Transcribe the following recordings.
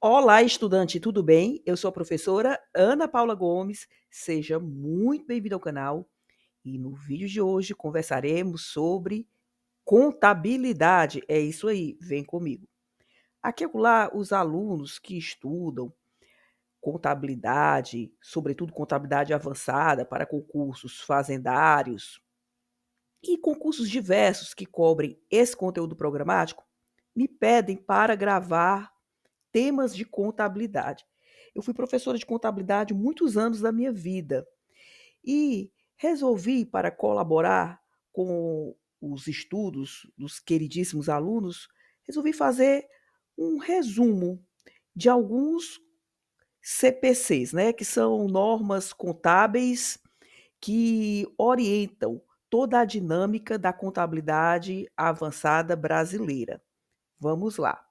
Olá, estudante, tudo bem? Eu sou a professora Ana Paula Gomes. Seja muito bem-vindo ao canal. E no vídeo de hoje conversaremos sobre contabilidade. É isso aí, vem comigo. Aqui e acolá, os alunos que estudam contabilidade, sobretudo contabilidade avançada para concursos fazendários e concursos diversos que cobrem esse conteúdo programático, me pedem para gravar temas de contabilidade. Eu fui professora de contabilidade muitos anos da minha vida e resolvi, para colaborar com os estudos dos queridíssimos alunos, resolvi fazer um resumo de alguns CPCs, né, que são normas contábeis que orientam toda a dinâmica da contabilidade avançada brasileira. Vamos lá.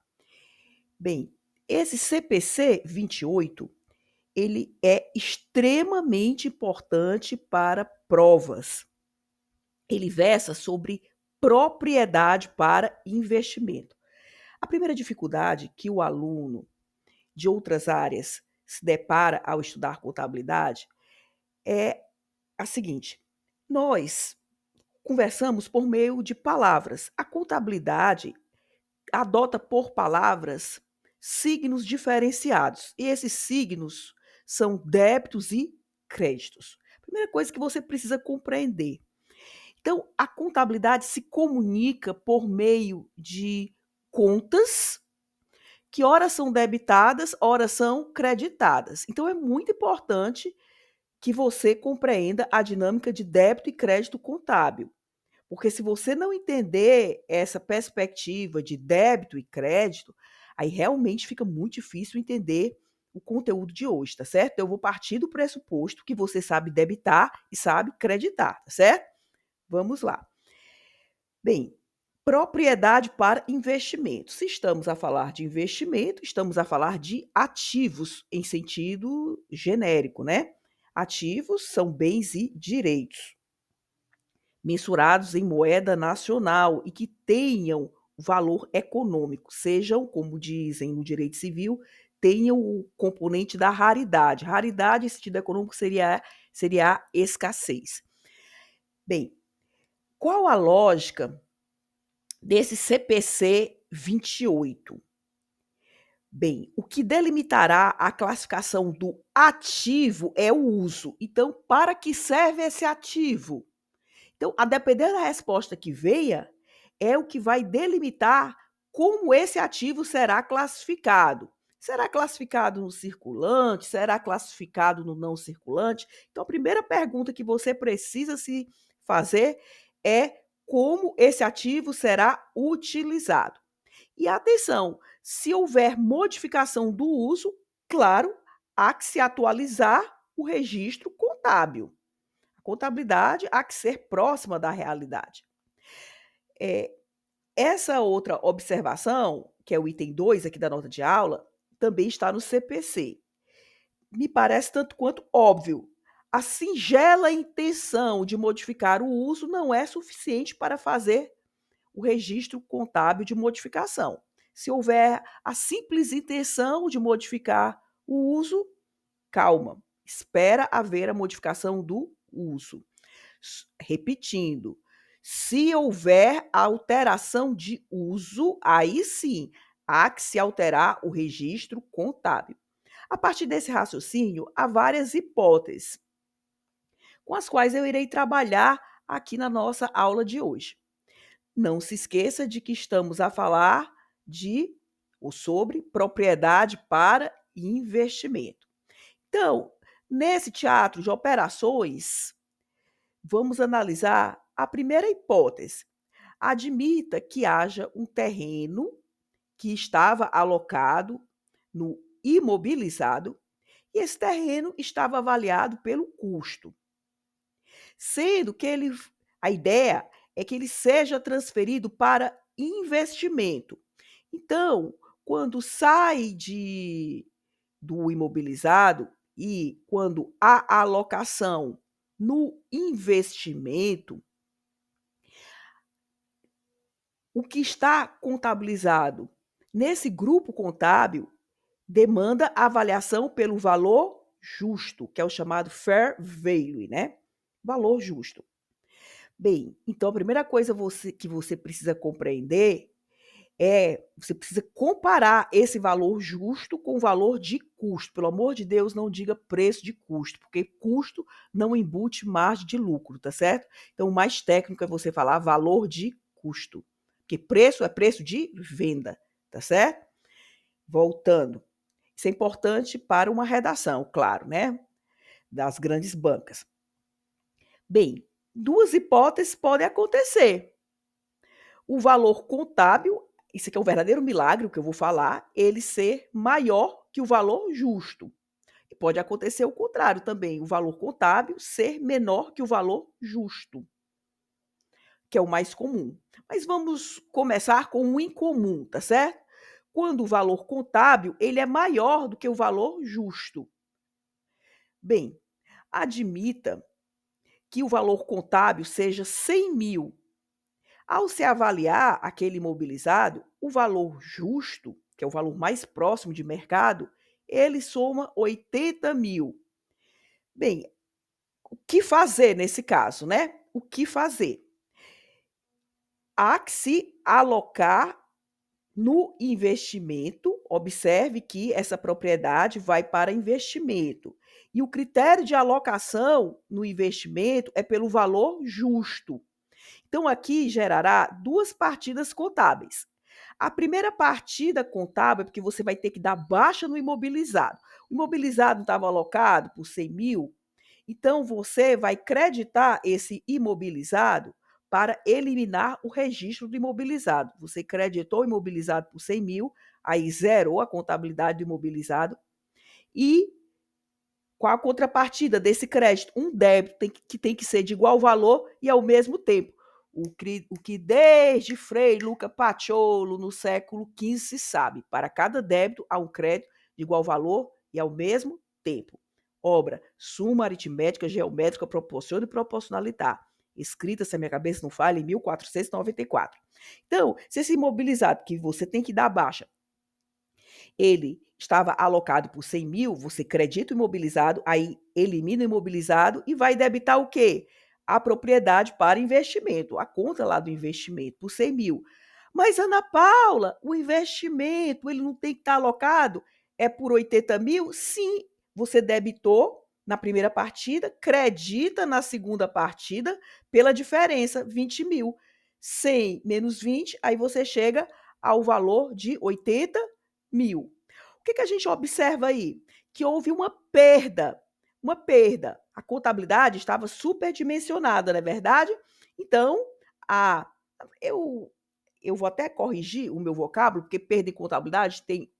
Bem, esse CPC 28, ele é extremamente importante para provas. Ele versa sobre propriedade para investimento. A primeira dificuldade que o aluno de outras áreas se depara ao estudar contabilidade é a seguinte: nós conversamos por meio de palavras. A contabilidade adota por palavras signos diferenciados. E esses signos são débitos e créditos. Primeira coisa que você precisa compreender. Então, a contabilidade se comunica por meio de contas que ora são debitadas, ora são creditadas. Então, é muito importante que você compreenda a dinâmica de débito e crédito contábil. Porque se você não entender essa perspectiva de débito e crédito, aí realmente fica muito difícil entender o conteúdo de hoje, tá certo? Eu vou partir do pressuposto que você sabe debitar e sabe creditar, tá certo? Vamos lá. Bem, propriedade para investimento. Se estamos a falar de investimento, estamos a falar de ativos em sentido genérico, né? Ativos são bens e direitos mensurados em moeda nacional e que tenham valor econômico, sejam, como dizem no direito civil, tenham o componente da raridade. Raridade, em sentido econômico, seria a escassez. Bem, qual a lógica desse CPC 28? Bem, o que delimitará a classificação do ativo é o uso. Então, para que serve esse ativo? Então, a depender da resposta que venha, é o que vai delimitar como esse ativo será classificado. Será classificado no circulante? Será classificado no não circulante? Então, a primeira pergunta que você precisa se fazer é como esse ativo será utilizado. E atenção, se houver modificação do uso, claro, há que se atualizar o registro contábil. A contabilidade há que ser próxima da realidade. Essa outra observação, que é o item 2 aqui da nota de aula, também está no CPC. Me parece tanto quanto óbvio. A singela intenção de modificar o uso não é suficiente para fazer o registro contábil de modificação. Se houver a simples intenção de modificar o uso, calma, espera haver a modificação do uso. Repetindo, se houver alteração de uso, aí sim há que se alterar o registro contábil. A partir desse raciocínio, há várias hipóteses com as quais eu irei trabalhar aqui na nossa aula de hoje. Não se esqueça de que estamos a falar de ou sobre propriedade para investimento. Então, nesse teatro de operações, vamos analisar a primeira hipótese. Admita que haja um terreno que estava alocado no imobilizado e esse terreno estava avaliado pelo custo, sendo que a ideia é que ele seja transferido para investimento. Então, quando sai do imobilizado e quando há alocação no investimento, o que está contabilizado nesse grupo contábil demanda a avaliação pelo valor justo, que é o chamado fair value, né? Valor justo. Bem, então a primeira coisa que você precisa compreender você precisa comparar esse valor justo com o valor de custo. Pelo amor de Deus, não diga preço de custo, porque custo não embute margem de lucro, tá certo? Então, o mais técnico é você falar valor de custo, porque preço é preço de venda, tá certo? Voltando. Isso é importante para uma redação, claro, né? Das grandes bancas. Bem, duas hipóteses podem acontecer. O valor contábil, isso aqui é um verdadeiro milagre, o que eu vou falar, ele ser maior que o valor justo. E pode acontecer o contrário também, o valor contábil ser menor que o valor justo, que é o mais comum. Mas vamos começar com o incomum, tá certo? Quando o valor contábil ele é maior do que o valor justo. Bem, admita que o valor contábil seja 100 mil. Ao se avaliar aquele imobilizado, o valor justo, que é o valor mais próximo de mercado, ele soma 80 mil. Bem, o que fazer nesse caso, né? O que fazer? Há que se alocar no investimento. Observe que essa propriedade vai para investimento. E o critério de alocação no investimento é pelo valor justo. Então, aqui gerará duas partidas contábeis. A primeira partida contábil é porque você vai ter que dar baixa no imobilizado. O imobilizado estava alocado por 100 mil, então você vai creditar esse imobilizado para eliminar o registro do imobilizado. Você creditou o imobilizado por 100 mil, aí zerou a contabilidade do imobilizado e qual a contrapartida desse crédito? Um débito que tem que ser de igual valor e ao mesmo tempo. O que desde Frei Luca Paciolo, no século XV, se sabe. Para cada débito, há um crédito de igual valor e ao mesmo tempo. Obra Suma Aritmética Geométrica Proporção e Proporcionalidade. Escrita, se a minha cabeça não falha, em 1494. Então, se esse imobilizado que você tem que dar baixa, ele estava alocado por 100 mil, você credita o imobilizado, aí elimina o imobilizado e vai debitar o quê? A propriedade para investimento, a conta lá do investimento, por 100 mil. Mas, Ana Paula, o investimento, ele não tem que estar alocado? É por 80 mil? Sim, você debitou na primeira partida, credita na segunda partida pela diferença, 20 mil. 100 menos 20, aí você chega ao valor de 80 mil. O que a gente observa aí? Que houve uma perda, uma perda. A contabilidade estava superdimensionada, não é verdade? Então, a, eu vou até corrigir o meu vocábulo, porque perda em contabilidade tem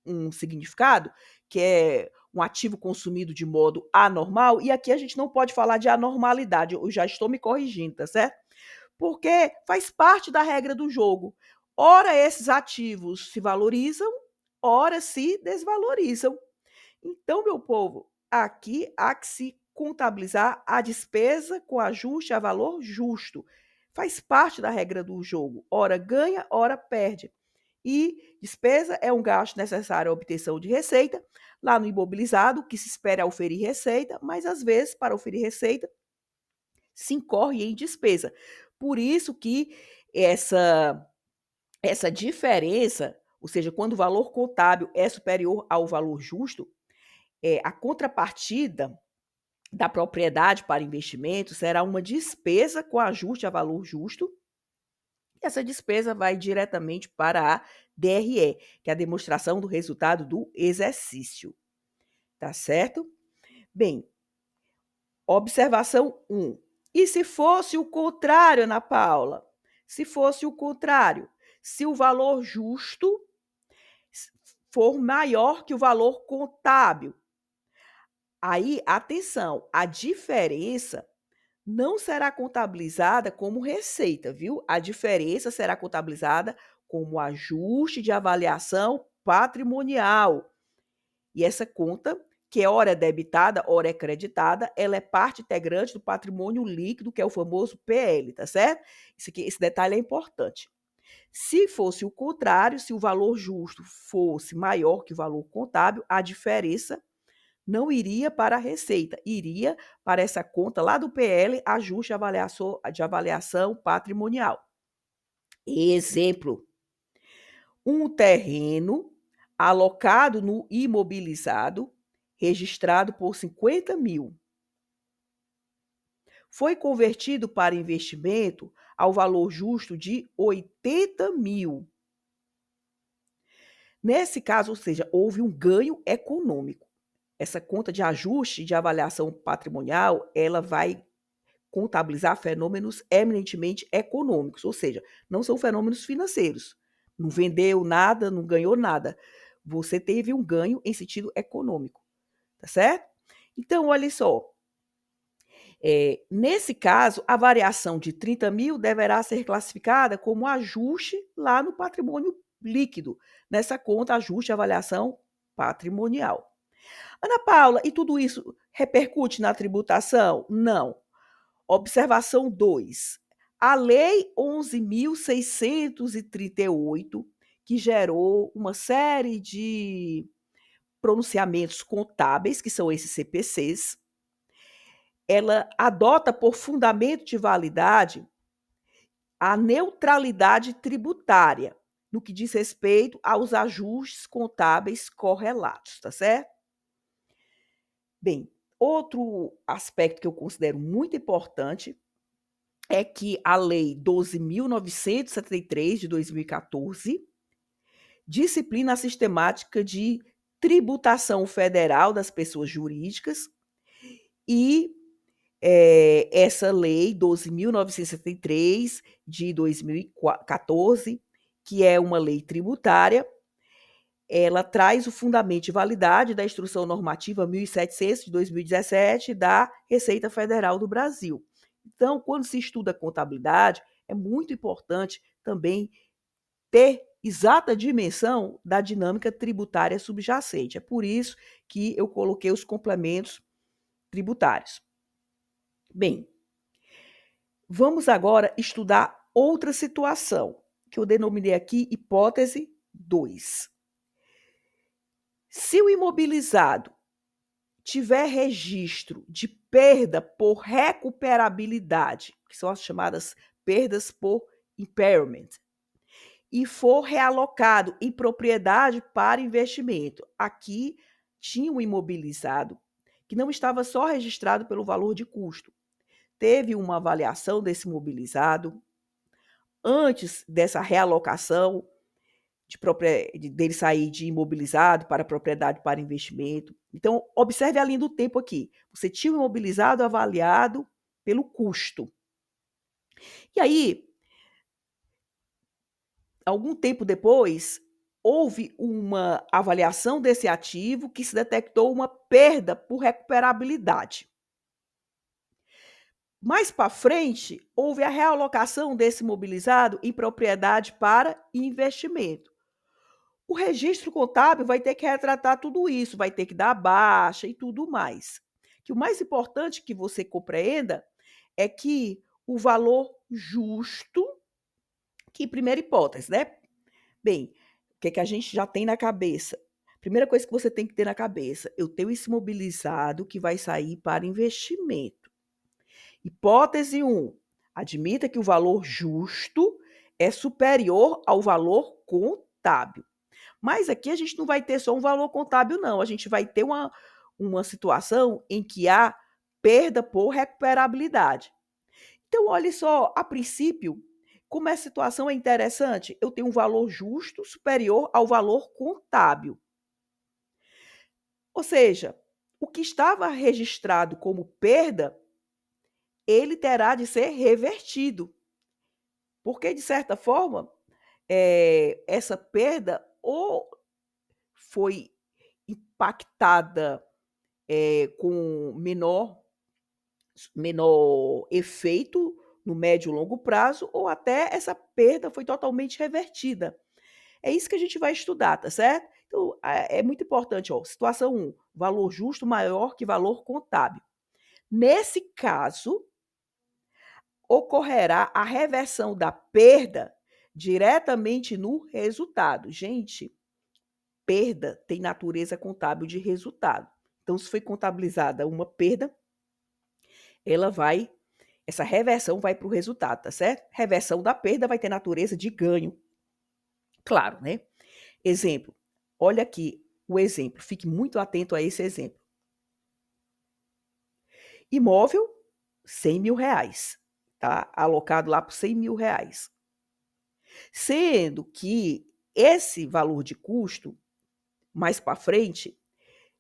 um significado, que é um ativo consumido de modo anormal, e aqui a gente não pode falar de anormalidade, eu já estou me corrigindo, tá certo? Porque faz parte da regra do jogo. Ora, esses ativos se valorizam, ora se desvalorizam. Então, meu povo, aqui há que se contabilizar a despesa com ajuste a valor justo. Faz parte da regra do jogo. Ora ganha, ora perde. E despesa é um gasto necessário à obtenção de receita. Lá no imobilizado, o que se espera é oferir receita, mas às vezes, para oferir receita, se incorre em despesa. Por isso que essa diferença, ou seja, quando o valor contábil é superior ao valor justo, a contrapartida da propriedade para investimento será uma despesa com ajuste a valor justo. E essa despesa vai diretamente para a DRE, que é a demonstração do resultado do exercício. Tá certo? Bem, observação 1. E se fosse o contrário, Ana Paula? Se fosse o contrário, se o valor justo for maior que o valor contábil, aí, atenção, a diferença não será contabilizada como receita, viu? A diferença será contabilizada como ajuste de avaliação patrimonial. E essa conta, que é ora debitada, ora é creditada, ela é parte integrante do patrimônio líquido, que é o famoso PL, tá certo? Esse detalhe é importante. Se fosse o contrário, se o valor justo fosse maior que o valor contábil, a diferença não iria para a receita, iria para essa conta lá do PL, ajuste de avaliação patrimonial. Exemplo: um terreno alocado no imobilizado, registrado por 50 mil, foi convertido para investimento ao valor justo de 80 mil. Nesse caso, ou seja, houve um ganho econômico. Essa conta de ajuste de avaliação patrimonial, ela vai contabilizar fenômenos eminentemente econômicos, ou seja, não são fenômenos financeiros. Não vendeu nada, não ganhou nada. Você teve um ganho em sentido econômico, tá certo? Então, olha só, nesse caso, a variação de 30 mil deverá ser classificada como ajuste lá no patrimônio líquido, nessa conta ajuste avaliação patrimonial. Ana Paula, e tudo isso repercute na tributação? Não. Observação 2. A Lei 11.638, que gerou uma série de pronunciamentos contábeis, que são esses CPCs, ela adota por fundamento de validade a neutralidade tributária, no que diz respeito aos ajustes contábeis correlatos, tá certo? Bem, outro aspecto que eu considero muito importante é que a Lei 12.973, de 2014, disciplina a sistemática de tributação federal das pessoas jurídicas e essa Lei 12.973, de 2014, que é uma lei tributária, ela traz o fundamento de validade da Instrução Normativa 1.700, de 2017, da Receita Federal do Brasil. Então, quando se estuda contabilidade, é muito importante também ter exata dimensão da dinâmica tributária subjacente. É por isso que eu coloquei os complementos tributários. Bem, vamos agora estudar outra situação, que eu denominei aqui hipótese 2. Se o imobilizado tiver registro de perda por recuperabilidade, que são as chamadas perdas por impairment, e for realocado em propriedade para investimento. Aqui tinha um imobilizado que não estava só registrado pelo valor de custo. Teve uma avaliação desse imobilizado antes dessa realocação dele sair de imobilizado para propriedade para investimento. Então, observe a linha do tempo aqui. Você tinha um imobilizado avaliado pelo custo. E aí, algum tempo depois, houve uma avaliação desse ativo que se detectou uma perda por recuperabilidade. Mais para frente, houve a realocação desse imobilizado em propriedade para investimento. O registro contábil vai ter que retratar tudo isso, vai ter que dar baixa e tudo mais. Que o mais importante que você compreenda é que o valor justo, que primeira hipótese, né? Bem, o que a gente já tem na cabeça? Primeira coisa que você tem que ter na cabeça, eu tenho esse imobilizado que vai sair para investimento. Hipótese 1, admita que o valor justo é superior ao valor contábil. Mas aqui a gente não vai ter só um valor contábil, não. A gente vai ter uma situação em que há perda por recuperabilidade. Então, olha só, a princípio, como essa situação é interessante, eu tenho um valor justo superior ao valor contábil. Ou seja, o que estava registrado como perda, ele terá de ser revertido. Porque, de certa forma, essa perda ou foi impactada com menor efeito no médio e longo prazo, ou até essa perda foi totalmente revertida. É isso que a gente vai estudar, tá certo? Então, é muito importante, ó, situação 1, valor justo maior que valor contábil. Nesse caso, ocorrerá a reversão da perda diretamente no resultado. Gente, perda tem natureza contábil de resultado. Então, se foi contabilizada uma perda, essa reversão vai para o resultado, tá certo? Reversão da perda vai ter natureza de ganho. Claro, né? Exemplo, olha aqui o exemplo, fique muito atento a esse exemplo. Imóvel, R$100.000, tá? Alocado lá por R$100.000. Sendo que esse valor de custo, mais para frente,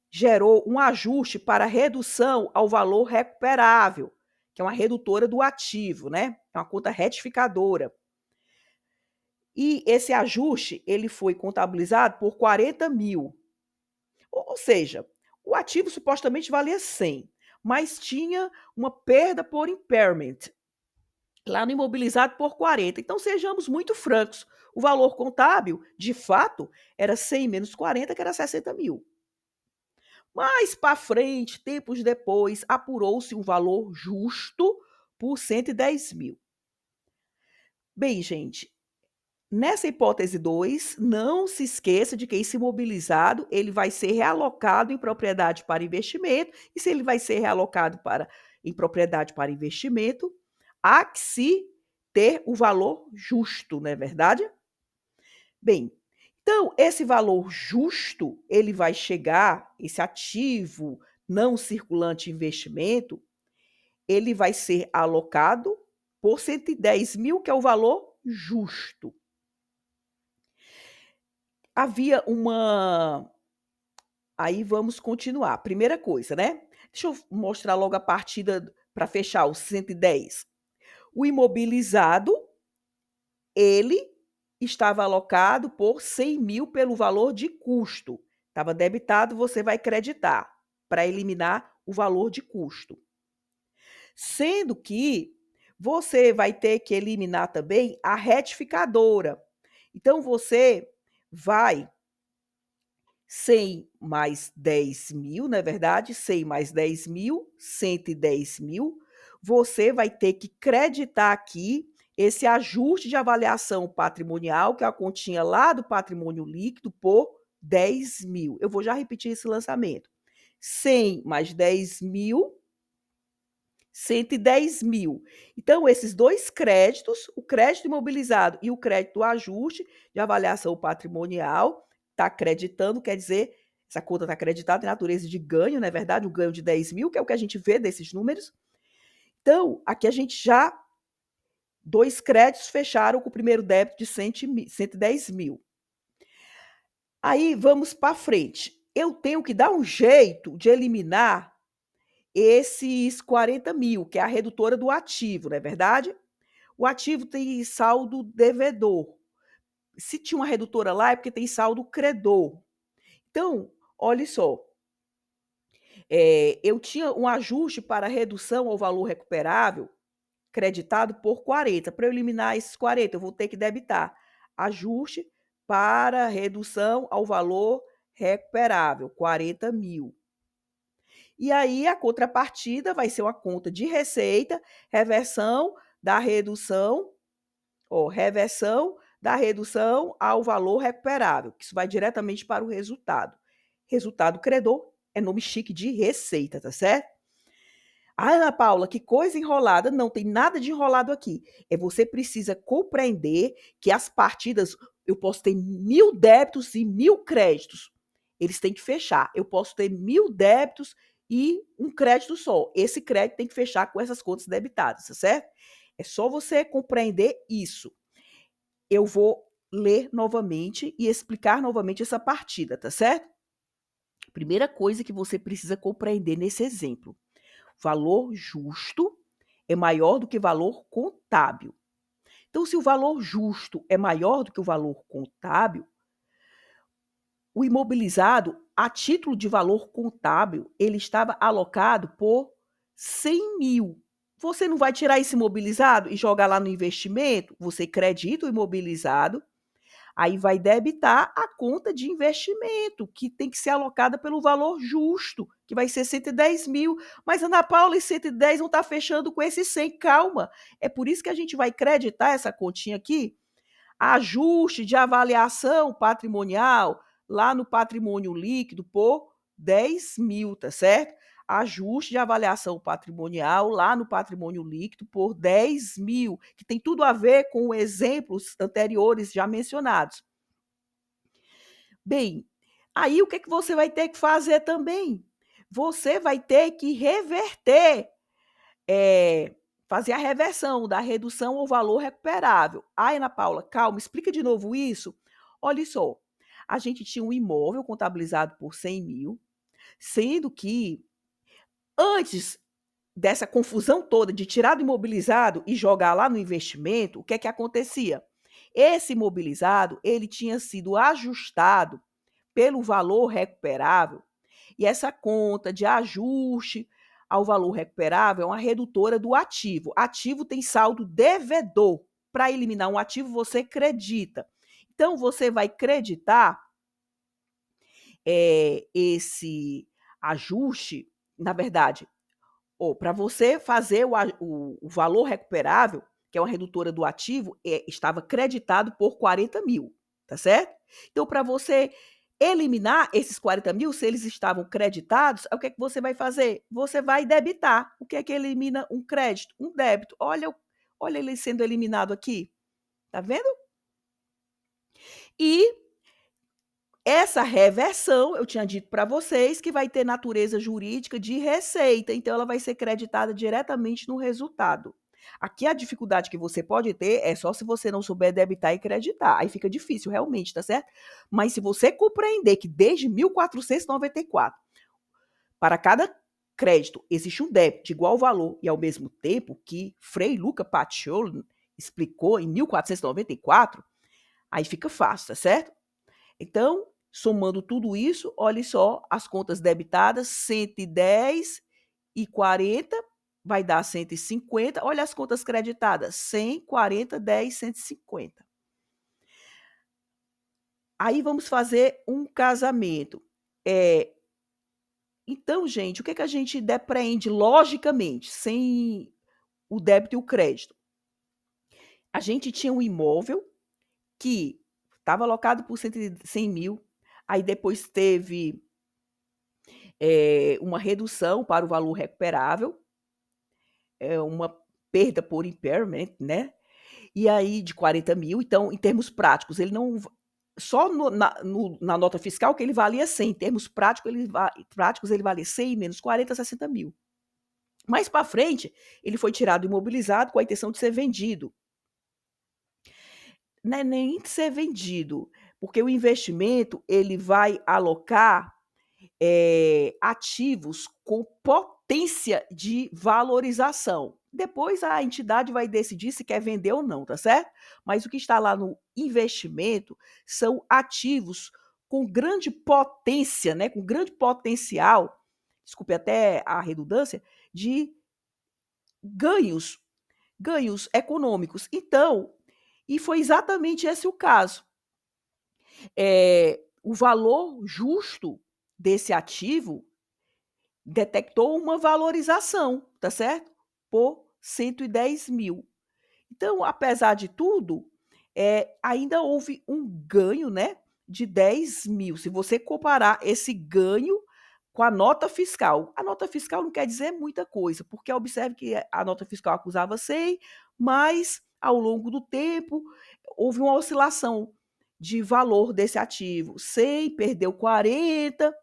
gerou um ajuste para redução ao valor recuperável, que é uma redutora do ativo, né? É uma conta retificadora. E esse ajuste, ele foi contabilizado por 40 mil. Ou seja, o ativo supostamente valia 100, mas tinha uma perda por impairment, lá no imobilizado por 40. Então, sejamos muito francos, o valor contábil, de fato, era 100 menos 40, que era 60 mil. Mais para frente, tempos depois, apurou-se um valor justo por 110 mil. Bem, gente, nessa hipótese 2, não se esqueça de que esse imobilizado ele vai ser realocado em propriedade para investimento, e se ele vai ser realocado em propriedade para investimento, há que se ter o valor justo, não é verdade? Bem, então esse valor justo, ele vai chegar, esse ativo não circulante investimento, ele vai ser alocado por 110 mil, que é o valor justo. Havia uma... Aí vamos continuar. Primeira coisa, né? Deixa eu mostrar logo a partida para fechar os 110. O imobilizado, ele estava alocado por 100 mil pelo valor de custo. Estava debitado, você vai creditar para eliminar o valor de custo. Sendo que você vai ter que eliminar também a retificadora. Então, você vai 100 mais 10 mil, não é verdade? 100 mais 10 mil, 110 mil. Você vai ter que creditar aqui esse ajuste de avaliação patrimonial, que é a continha lá do patrimônio líquido, por 10 mil. Eu vou já repetir esse lançamento. 100 mais 10 mil, 110 mil. Então, esses dois créditos, o crédito imobilizado e o crédito ajuste de avaliação patrimonial, está acreditando, quer dizer, essa conta está acreditada em natureza de ganho, não é verdade? O ganho de 10 mil, que é o que a gente vê desses números. Então, aqui a gente já, dois créditos fecharam com o primeiro débito de 110 mil. Aí, vamos para frente. Eu tenho que dar um jeito de eliminar esses 40 mil, que é a redutora do ativo, não é verdade? O ativo tem saldo devedor. Se tinha uma redutora lá, é porque tem saldo credor. Então, olha só, eu tinha um ajuste para redução ao valor recuperável creditado por 40. Para eu eliminar esses 40, eu vou ter que debitar ajuste para redução ao valor recuperável, 40 mil. E aí a contrapartida vai ser uma conta de receita, reversão da redução ao valor recuperável, que isso vai diretamente para o resultado. Resultado credor é nome chique de receita, tá certo? Ah, Ana Paula, que coisa enrolada. Não tem nada de enrolado aqui. Você precisa compreender que as partidas, eu posso ter 1.000 débitos e 1.000 créditos. Eles têm que fechar. Eu posso ter 1.000 débitos e um crédito só. Esse crédito tem que fechar com essas contas debitadas, tá certo? É só você compreender isso. Eu vou ler novamente e explicar novamente essa partida, tá certo? Primeira coisa que você precisa compreender nesse exemplo: valor justo é maior do que valor contábil. Então, se o valor justo é maior do que o valor contábil, o imobilizado, a título de valor contábil, ele estava alocado por 100 mil. Você não vai tirar esse imobilizado e jogar lá no investimento? Você credita o imobilizado, aí vai debitar a conta de investimento, que tem que ser alocada pelo valor justo, que vai ser 110 mil. Mas, Ana Paula, e 110 não está fechando com esse 100. Calma. É por isso que a gente vai creditar essa continha aqui, Ajuste de avaliação patrimonial lá no patrimônio líquido por 10 mil, tá certo? Ajuste de avaliação patrimonial lá no patrimônio líquido por 10 mil, que tem tudo a ver com exemplos anteriores já mencionados. Bem, aí o que você vai ter que fazer também? Você vai ter que reverter, fazer a reversão da redução ao valor recuperável. Ai, Ana Paula, calma, explica de novo isso. Olha só, a gente tinha um imóvel contabilizado por 100 mil, sendo que antes dessa confusão toda de tirar do imobilizado e jogar lá no investimento, o que é que acontecia? Esse imobilizado, ele tinha sido ajustado pelo valor recuperável, e essa conta de ajuste ao valor recuperável é uma redutora do ativo. Ativo tem saldo devedor. Para eliminar um ativo, você credita. Então, você vai creditar esse ajuste, na verdade, para você fazer o valor recuperável, que é uma redutora do ativo, estava creditado por 40 mil, tá certo? Então, para você eliminar esses 40 mil, se eles estavam creditados, o que é que você vai fazer? Você vai debitar. O que é que elimina um crédito? Um débito. Olha ele sendo eliminado aqui. Tá vendo? E essa reversão, eu tinha dito para vocês que vai ter natureza jurídica de receita, então ela vai ser creditada diretamente no resultado. Aqui a dificuldade que você pode ter é só se você não souber debitar e creditar. Aí fica difícil, realmente, tá certo? Mas se você compreender que desde 1494, para cada crédito existe um débito de igual valor e ao mesmo tempo que Frei Luca Pacioli explicou em 1494, aí fica fácil, tá certo? Então, somando tudo isso, olhe só, as contas debitadas, 110 e 40, vai dar 150. Olha as contas creditadas, 100, 40, 10, 150. Aí vamos fazer um casamento. Então, gente, o que a gente depreende logicamente, sem o débito e o crédito? A gente tinha um imóvel que estava alocado por 100 mil, aí depois teve uma redução para o valor recuperável, uma perda por impairment, né? E aí de 40 mil, então, em termos práticos, ele não. Só na nota fiscal que ele valia 100, em termos práticos, ele valia 100 menos 40, 60 mil. Mais para frente, ele foi tirado imobilizado com a intenção de ser vendido. Não é nem de ser vendido, porque o investimento ele vai alocar ativos com potência de valorização. Depois a entidade vai decidir se quer vender ou não, tá certo? Mas o que está lá no investimento são ativos com grande potência, né, com grande potencial, desculpe até a redundância, de ganhos, ganhos econômicos. Então, e foi exatamente esse o caso. O valor justo desse ativo detectou uma valorização, tá certo? Por 110 mil. Então, apesar de tudo, ainda houve um ganho, né, de 10 mil. Se você comparar esse ganho com a nota fiscal. A nota fiscal não quer dizer muita coisa, porque observe que a nota fiscal acusava 100, mas ao longo do tempo houve uma oscilação de valor desse ativo. 100 perdeu 40.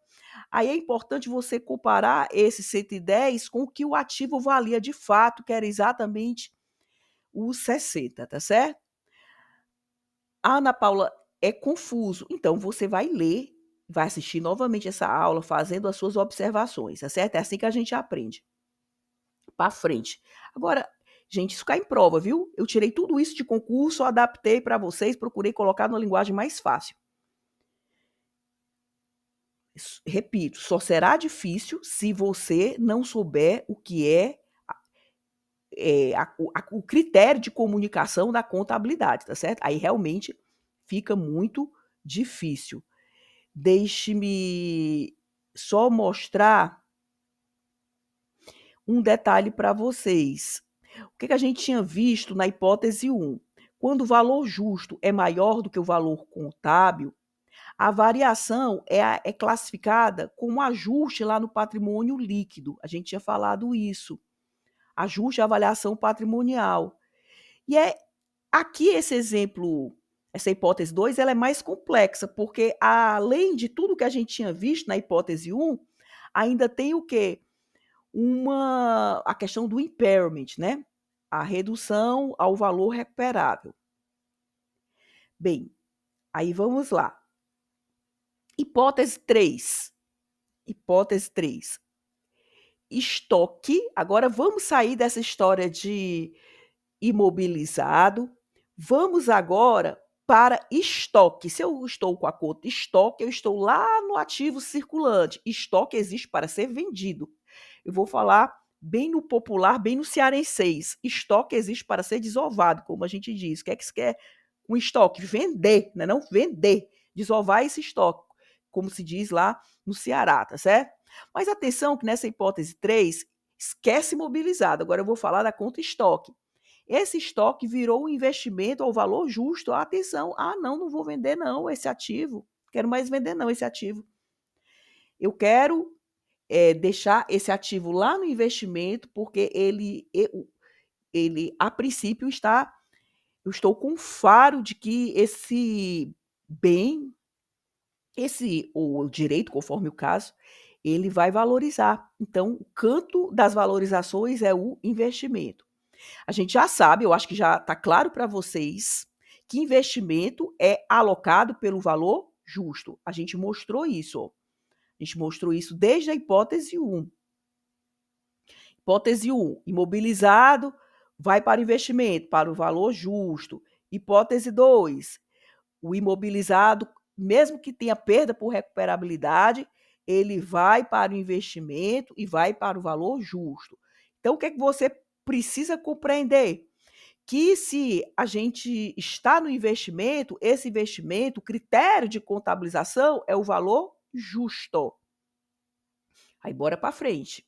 Aí é importante você comparar esse 110 com o que o ativo valia de fato, que era exatamente os 60, tá certo? Ana Paula, é confuso. Então você vai ler, vai assistir novamente essa aula, fazendo as suas observações, tá certo? É assim que a gente aprende. Para frente. Agora, gente, isso cai em prova, viu? Eu tirei tudo isso de concurso, adaptei para vocês, procurei colocar numa linguagem mais fácil. Repito, só será difícil se você não souber o que o critério de comunicação da contabilidade, tá certo? Aí realmente fica muito difícil. Deixe-me só mostrar um detalhe para vocês. O que a gente tinha visto na hipótese 1? quando o valor justo é maior do que o valor contábil, a variação é classificada como ajuste lá no patrimônio líquido. A gente tinha falado isso. Ajuste à avaliação patrimonial. E aqui esse exemplo, essa hipótese 2, ela é mais complexa, porque além de tudo que a gente tinha visto na hipótese 1, ainda tem o quê? A questão do impairment, né? A redução ao valor recuperável. Bem, aí vamos lá. Hipótese 3. Hipótese 3. Estoque. Agora vamos sair dessa história de imobilizado. Vamos agora para estoque. Se eu estou com a conta estoque, eu estou lá no ativo circulante. Estoque existe para ser vendido. Eu vou falar bem no popular, bem no cearenseis. Estoque existe para ser desovado, como a gente diz. O que é que se quer com estoque? Vender, né? Não vender. Desovar esse estoque, como se diz lá no Ceará, tá certo? Mas atenção que nessa hipótese 3, esquece imobilizado. Agora eu vou falar da conta estoque. Esse estoque virou um investimento ao valor justo. Atenção, não vou vender não esse ativo. Quero mais vender não esse ativo. Eu quero deixar esse ativo lá no investimento, porque ele a princípio eu estou com faro de que esse bem, o direito, conforme o caso, ele vai valorizar. Então, o canto das valorizações é o investimento. A gente já sabe, eu acho que já está claro para vocês, que investimento é alocado pelo valor justo. A gente mostrou isso. Ó. A gente mostrou isso desde a hipótese 1. Hipótese 1, imobilizado vai para o investimento, para o valor justo. Hipótese 2, o imobilizado, mesmo que tenha perda por recuperabilidade, ele vai para o investimento e vai para o valor justo. Então, o que é que você precisa compreender? Que se a gente está no investimento, esse investimento, o critério de contabilização é o valor justo. Aí, bora para frente.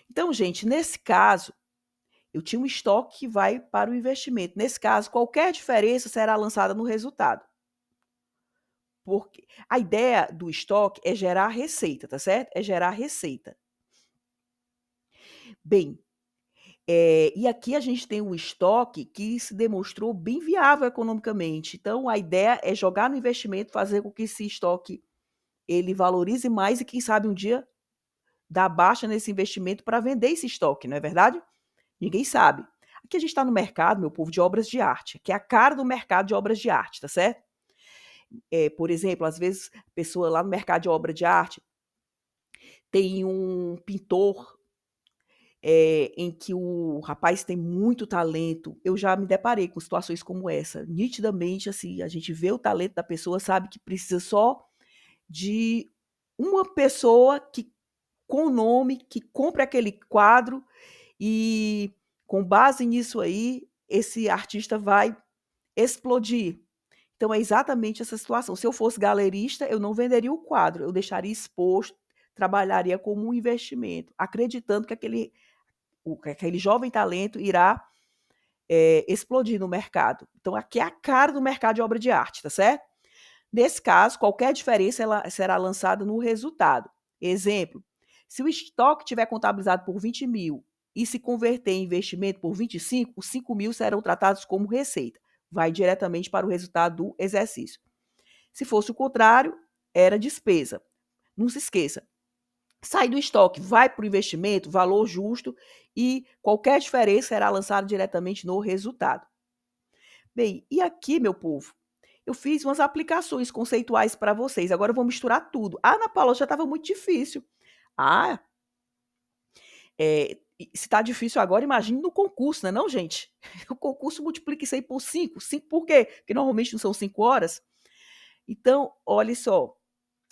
Então, gente, nesse caso, eu tinha um estoque que vai para o investimento. Nesse caso, qualquer diferença será lançada no resultado. Porque a ideia do estoque é gerar receita, tá certo? É gerar receita. Bem, e aqui a gente tem um estoque que se demonstrou bem viável economicamente. Então, a ideia é jogar no investimento, fazer com que esse estoque ele valorize mais e, quem sabe, um dia dar baixa nesse investimento para vender esse estoque, não é verdade? Ninguém sabe. Aqui a gente está no mercado, meu povo, de obras de arte, que é a cara do mercado de obras de arte, tá certo? Por exemplo, às vezes, pessoa lá no mercado de obra de arte tem um pintor em que o rapaz tem muito talento. Eu já me deparei com situações como essa. Nitidamente, assim, a gente vê o talento da pessoa, sabe que precisa só de uma pessoa que com o nome, que compre aquele quadro e com base nisso aí, esse artista vai explodir. Então é exatamente essa situação. Se eu fosse galerista, eu não venderia o quadro, eu deixaria exposto, trabalharia como um investimento, acreditando que aquele jovem talento irá explodir no mercado. Então aqui é a cara do mercado de obra de arte, tá certo? Nesse caso, qualquer diferença ela será lançada no resultado. Exemplo, se o estoque tiver contabilizado por 20 mil e se converter em investimento por 25, os 5 mil serão tratados como receita. Vai diretamente para o resultado do exercício. Se fosse o contrário, era despesa. Não se esqueça. Sai do estoque, vai para o investimento, valor justo, e qualquer diferença será lançada diretamente no resultado. Bem, e aqui, meu povo, eu fiz umas aplicações conceituais para vocês. Agora eu vou misturar tudo. Ah, Ana Paula, já estava muito difícil. Ah, se está difícil agora, imagine no concurso, né, não, gente? O concurso multiplica isso aí por 5. 5 por quê? Porque normalmente não são 5 horas. Então, olha só.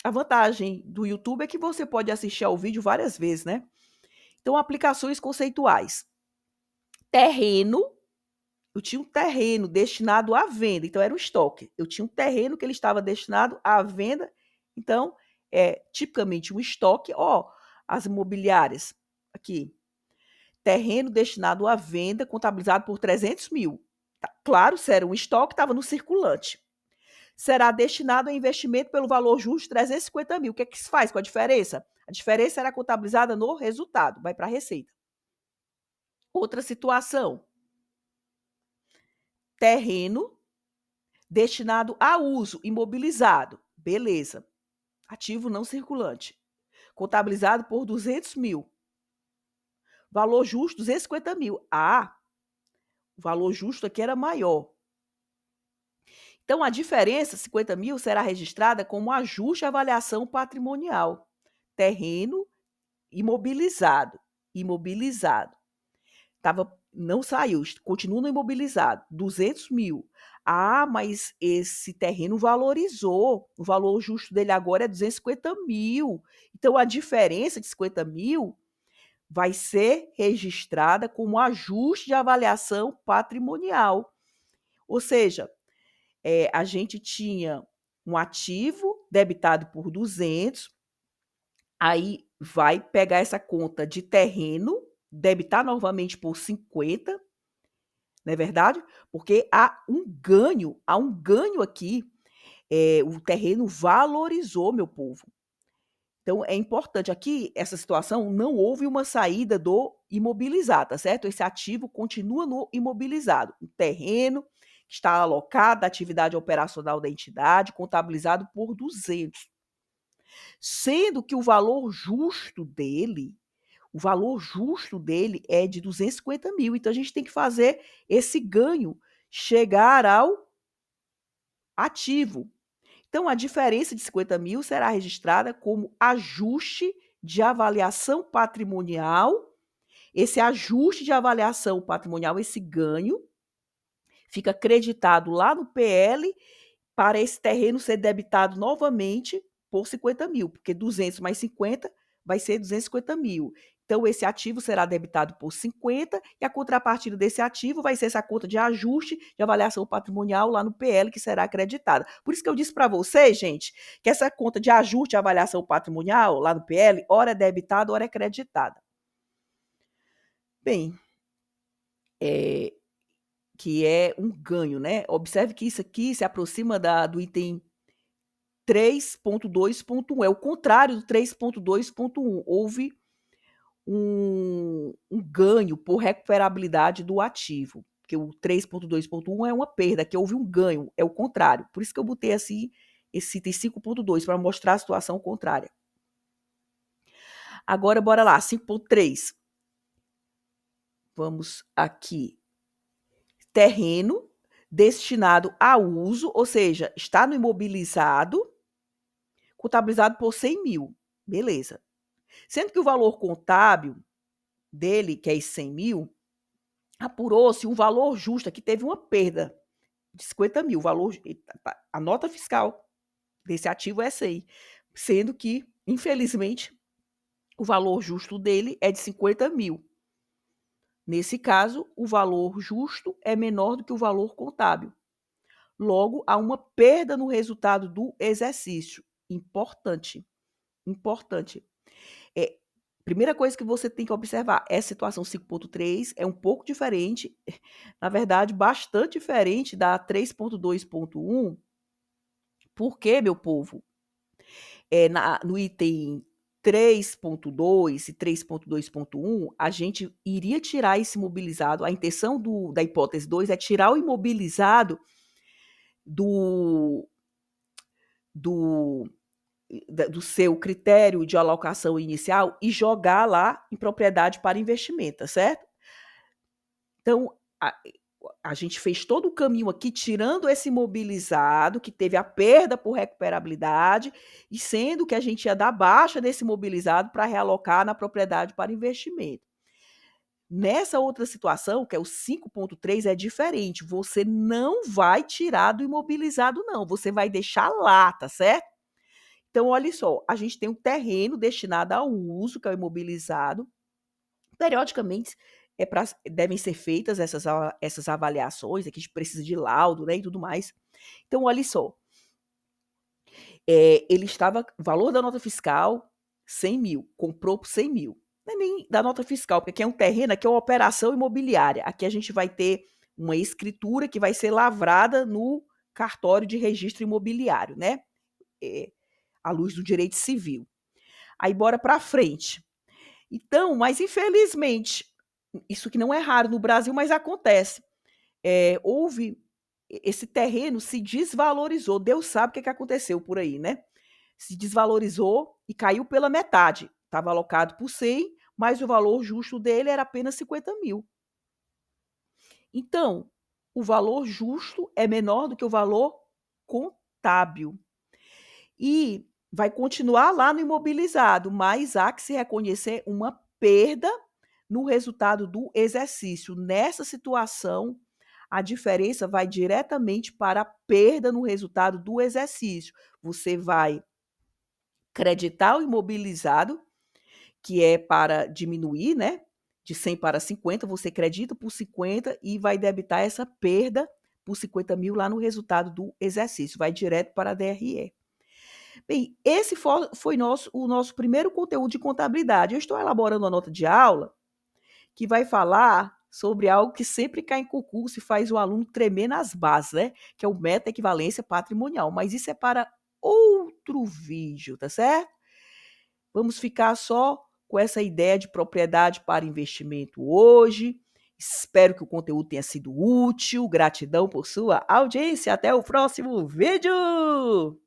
A vantagem do YouTube é que você pode assistir ao vídeo várias vezes, né? Então, aplicações conceituais. Terreno. Eu tinha um terreno destinado à venda, então era o estoque. Eu tinha um terreno que ele estava destinado à venda, então tipicamente um estoque, as imobiliárias, aqui, terreno destinado à venda, contabilizado por 300 mil. Claro, se era um estoque, estava no circulante. Será destinado a investimento pelo valor justo de 350 mil. O que é que se faz com a diferença? A diferença será contabilizada no resultado, vai para a receita. Outra situação, terreno destinado a uso imobilizado. Beleza. Ativo não circulante. Contabilizado por 200 mil. Valor justo, 250 mil. Ah, o valor justo aqui era maior. Então, a diferença, 50 mil, será registrada como ajuste à avaliação patrimonial. Terreno imobilizado. Imobilizado. Não saiu, continua no imobilizado. 200 mil. Ah, mas esse terreno valorizou. O valor justo dele agora é 250 mil. Então, a diferença de 50 mil vai ser registrada como ajuste de avaliação patrimonial. Ou seja, a gente tinha um ativo debitado por 200, aí vai pegar essa conta de terreno, debitar novamente por 50, não é verdade? Porque há um ganho aqui, o terreno valorizou, meu povo. Então, é importante aqui, essa situação, não houve uma saída do imobilizado, tá certo? Esse ativo continua no imobilizado. O terreno que está alocado à atividade operacional da entidade, contabilizado por 200. Sendo que o valor justo dele é de 250 mil. Então, a gente tem que fazer esse ganho chegar ao ativo. Então, a diferença de 50 mil será registrada como ajuste de avaliação patrimonial. Esse ajuste de avaliação patrimonial, esse ganho, fica creditado lá no PL para esse terreno ser debitado novamente por 50 mil, porque 200 mais 50 vai ser 250 mil. Então, esse ativo será debitado por 50 e a contrapartida desse ativo vai ser essa conta de ajuste de avaliação patrimonial lá no PL que será acreditada. Por isso que eu disse para vocês, gente, que essa conta de ajuste de avaliação patrimonial lá no PL, ora é debitada, ora é creditada. Bem, que é um ganho, né? Observe que isso aqui se aproxima do item 3.2.1, é o contrário do 3.2.1. Houve um ganho por recuperabilidade do ativo, porque o 3.2.1 é uma perda, que houve um ganho, é o contrário. Por isso que eu botei assim esse item 5.2, para mostrar a situação contrária. Agora, bora lá, 5.3. Vamos aqui. Terreno destinado a uso, ou seja, está no imobilizado, contabilizado por 100 mil. Beleza. Sendo que o valor contábil dele, que é 100 mil, apurou-se um valor justo, aqui teve uma perda de 50 mil, a nota fiscal desse ativo é essa aí, sendo que, infelizmente, o valor justo dele é de 50 mil. Nesse caso, o valor justo é menor do que o valor contábil. Logo, há uma perda no resultado do exercício. Importante. Primeira coisa que você tem que observar, essa situação 5.3 é um pouco diferente, na verdade, bastante diferente da 3.2.1. Por quê, meu povo? No item 3.2 e 3.2.1, a gente iria tirar esse imobilizado, a intenção da hipótese 2 é tirar o imobilizado do seu critério de alocação inicial e jogar lá em propriedade para investimento, tá certo? Então, a gente fez todo o caminho aqui, tirando esse imobilizado, que teve a perda por recuperabilidade, e sendo que a gente ia dar baixa desse imobilizado para realocar na propriedade para investimento. Nessa outra situação, que é o 5.3, é diferente. Você não vai tirar do imobilizado, não. Você vai deixar lá, tá certo? Então, olha só, a gente tem um terreno destinado ao uso, que é o imobilizado. Periodicamente, devem ser feitas essas avaliações, aqui a gente precisa de laudo, né, e tudo mais. Então, olha só, ele estava, valor da nota fiscal, 100 mil, comprou por 100 mil. Não é nem da nota fiscal, porque aqui é um terreno, aqui é uma operação imobiliária. Aqui a gente vai ter uma escritura que vai ser lavrada no cartório de registro imobiliário, né? À luz do direito civil. Aí bora para frente. Então, mas infelizmente, isso que não é raro no Brasil, mas acontece. Houve esse terreno se desvalorizou. Deus sabe o que aconteceu por aí, né? Se desvalorizou e caiu pela metade. Estava alocado por 100, mas o valor justo dele era apenas 50 mil. Então, o valor justo é menor do que o valor contábil. E vai continuar lá no imobilizado, mas há que se reconhecer uma perda no resultado do exercício. Nessa situação, a diferença vai diretamente para a perda no resultado do exercício. Você vai creditar o imobilizado, que é para diminuir, né? De 100 para 50, você credita por 50 e vai debitar essa perda por 50 mil lá no resultado do exercício. Vai direto para a DRE. Bem, esse foi o nosso primeiro conteúdo de contabilidade. Eu estou elaborando uma nota de aula que vai falar sobre algo que sempre cai em concurso e faz o aluno tremer nas bases, né? Que é o meta-equivalência patrimonial. Mas isso é para outro vídeo, tá certo? Vamos ficar só com essa ideia de propriedade para investimento hoje. Espero que o conteúdo tenha sido útil. Gratidão por sua audiência. Até o próximo vídeo!